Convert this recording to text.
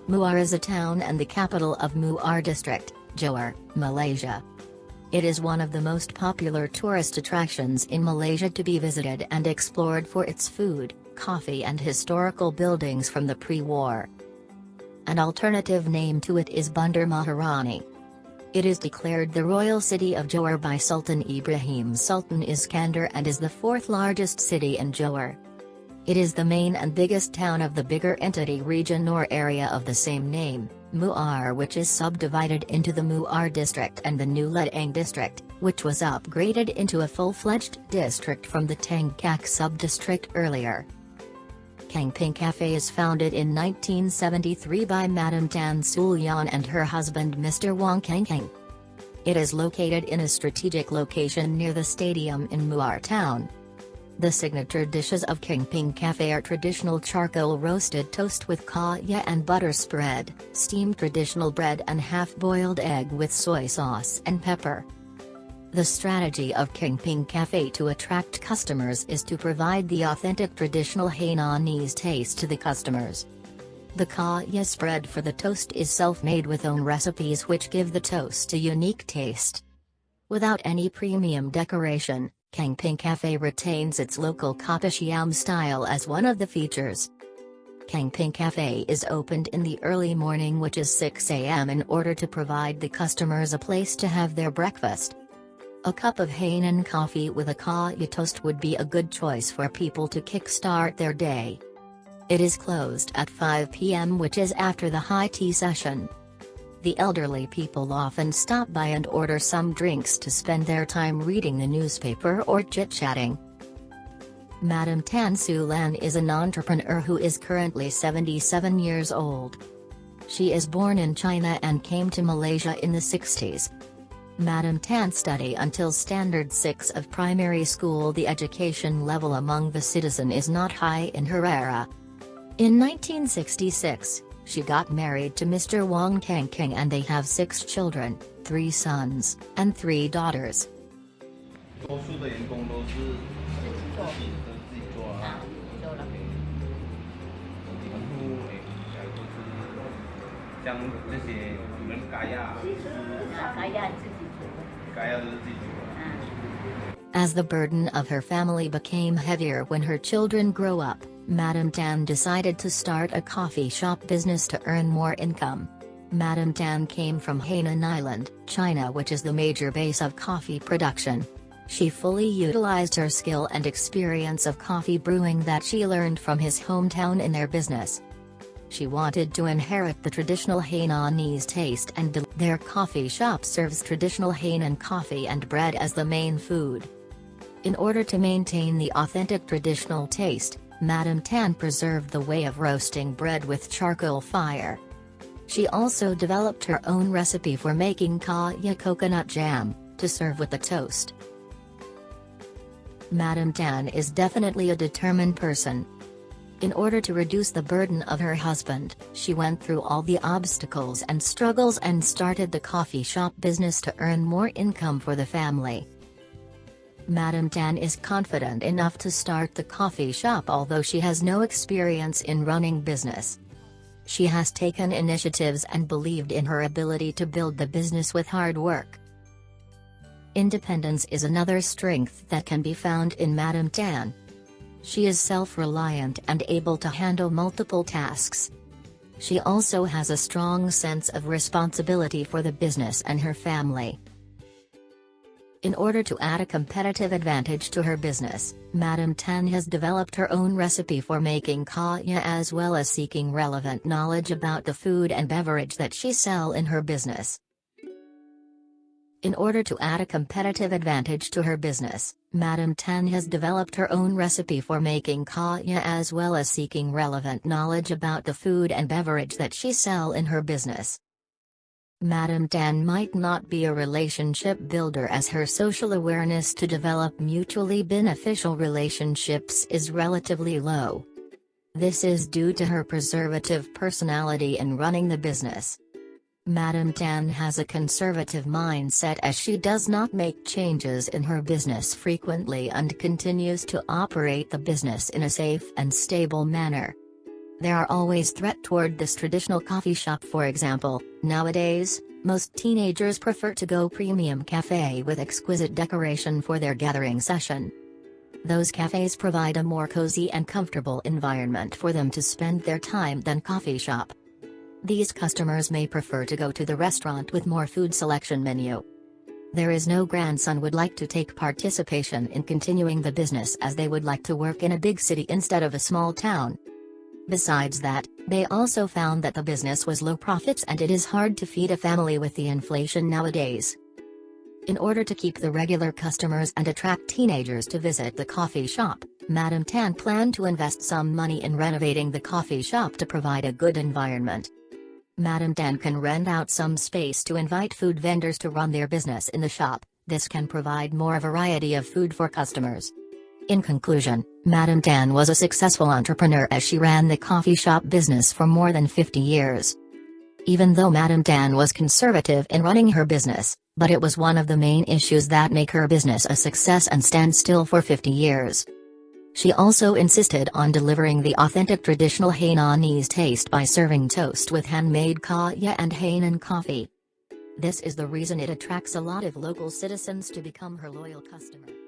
Muar is a town and the capital of Muar district, Johor, Malaysia. It is one of the most popular tourist attractions in Malaysia to be visited and explored for its food, coffee and historical buildings from the pre-war. An alternative name to it is Bandar Maharani. It is declared the royal city of Johor by Sultan Ibrahim Sultan Iskandar and is the fourth largest city in Johor. It is the main and biggest town of the bigger entity region or area of the same name, Muar, which is subdivided into the Muar district and the new Ledang district, which was upgraded into a full-fledged district from the Tangkak sub-district earlier. Kheng Ping Café is founded in 1973 by Madam Tan Sulyan and her husband Mr. Wong Kheng Ping. It is located in a strategic location near the stadium in Muar town. The signature dishes of Kheng Ping Café are traditional charcoal roasted toast with kaya and butter spread, steamed traditional bread and half-boiled egg with soy sauce and pepper. The strategy of Kheng Ping Café to attract customers is to provide the authentic traditional Hainanese taste to the customers. The kaya spread for the toast is self-made with own recipes which give the toast a unique taste. Without any premium decoration, Kheng Ping Café retains its local Kopitiam style as one of the features. Kheng Ping Café is opened in the early morning, which is 6 a.m. in order to provide the customers a place to have their breakfast. A cup of Hainan coffee with a kaya toast would be a good choice for people to kickstart their day. It is closed at 5 p.m., which is after the high tea session. The elderly people often stop by and order some drinks to spend their time reading the newspaper or chit-chatting. Madam Tan Sulan is an entrepreneur who is currently 77 years old. She is born in China and came to Malaysia in the 60s. Madam Tan studied until Standard 6 of primary school. The education level among the citizen is not high in her era. In 1966, she got married to Mr. Wong Kheng Ping and they have 6 children, 3 sons, and 3 daughters. As the burden of her family became heavier when her children grew up, Madam Tan decided to start a coffee shop business to earn more income. Madam Tan came from Hainan Island, China, which is the major base of coffee production. She fully utilized her skill and experience of coffee brewing that she learned from his hometown in their business. She wanted to inherit the traditional Hainanese taste and their coffee shop serves traditional Hainan coffee and bread as the main food. In order to maintain the authentic traditional taste, Madam Tan preserved the way of roasting bread with charcoal fire. She also developed her own recipe for making kaya coconut jam, to serve with the toast. Madam Tan is definitely a determined person. In order to reduce the burden of her husband, she went through all the obstacles and struggles and started the coffee shop business to earn more income for the family. Madam Tan is confident enough to start the coffee shop although she has no experience in running business. She has taken initiatives and believed in her ability to build the business with hard work. Independence is another strength that can be found in Madam Tan. She is self-reliant and able to handle multiple tasks. She also has a strong sense of responsibility for the business and her family. In order to add a competitive advantage to her business, Madam Tan has developed her own recipe for making kaya as well as seeking relevant knowledge about the food and beverage that she sells in her business. In order to add a competitive advantage to her business, Madam Tan has developed her own recipe for making kaya as well as seeking relevant knowledge about the food and beverage that she sells in her business. Madam Tan might not be a relationship builder as her social awareness to develop mutually beneficial relationships is relatively low. This is due to her preservative personality in running the business. Madam Tan has a conservative mindset as she does not make changes in her business frequently and continues to operate the business in a safe and stable manner. There are always threats toward this traditional coffee shop. For example, nowadays, most teenagers prefer to go premium cafe with exquisite decoration for their gathering session. Those cafes provide a more cozy and comfortable environment for them to spend their time than coffee shop. These customers may prefer to go to the restaurant with more food selection menu. There is no grandson would like to take participation in continuing the business, as they would like to work in a big city instead of a small town. Besides that, they also found that the business was low profits and it is hard to feed a family with the inflation nowadays. In order to keep the regular customers and attract teenagers to visit the coffee shop, Madam Tan planned to invest some money in renovating the coffee shop to provide a good environment. Madam Tan can rent out some space to invite food vendors to run their business in the shop. This can provide more variety of food for customers. In conclusion, Madam Tan was a successful entrepreneur as she ran the coffee shop business for more than 50 years. Even though Madam Tan was conservative in running her business, but it was one of the main issues that make her business a success and stand still for 50 years. She also insisted on delivering the authentic traditional Hainanese taste by serving toast with handmade kaya and Hainan coffee. This is the reason it attracts a lot of local citizens to become her loyal customer.